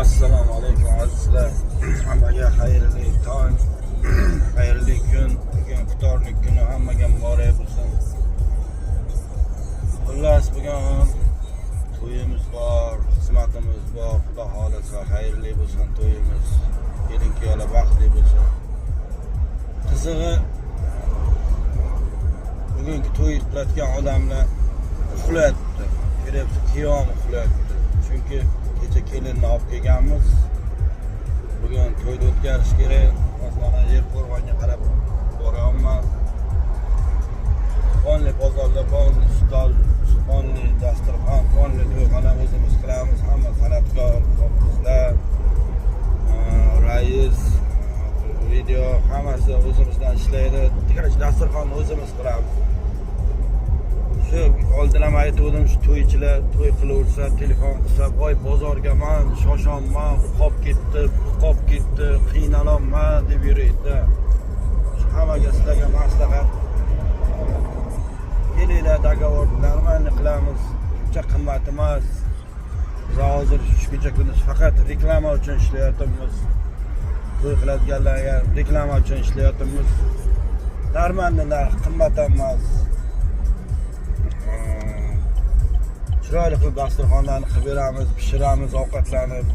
Assalomu alaykum azizlar. Hammaga xayrli tong, xayrli kun. Bugun iftorlik kuni hammaga muborak bo'lsin. Xullas bugun to'yimiz bor, xizmatimiz bor. Xudo xolasa xayrli bo'lsin to'yimiz. Kelin-kuyovlar baxtli bo'lsin. Qizig'i bugungi to'y qilayotgan odamlar uxlayapti. Ko'ryapsiz, kuyov uxlayapti. Chunki kecha kelinni olib kelganmiz. Bugun to'yni o'tkazish kerak. Mana yer qo'rg'onga qarab boryapman. Qonli bozorda qonli stol, qonli dasturxon, qonli to'yxona o'zimiz qilamiz. Hamma san'atkor, qizlar, rais, video hammasi o'zimizdan ishlaydi. Tikaj dasturxonni o'zimiz qilamiz. Oldinam aytdim, shu to'ychilar to'y qilaversa, telefon qilsa, "Voy bozorga men shoshaman, qolib ketdi, qiynalaman" deb yuraydi. Hammaga sizlarga maslahat. Kelinglar, dogovor normalni qilamiz. Uncha qimmat emas. Biz hozir shu kunduz faqat reklama uchun ishlayapmiz. To'y qiladiganlarga reklama uchun ishlayapmiz. Normalni narx qimmat emas. Chiroyli qilib dasturxonlarni qilib beramiz, pishiramiz, ovqatlanib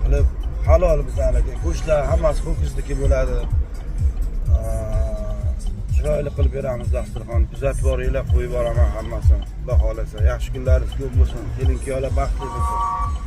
qilib halol bizlarga. Go'shtlar hammasi ho'kizniki bo'ladi. Chiroyli qilib beramiz dasturxon. Kuzatib boringlar, qo'yib boraman hammasini. Xudo xolasa yaxshi kunlaringiz ko'p bo'lsin. Kelin-kuyovlar baxtli bo'lsin.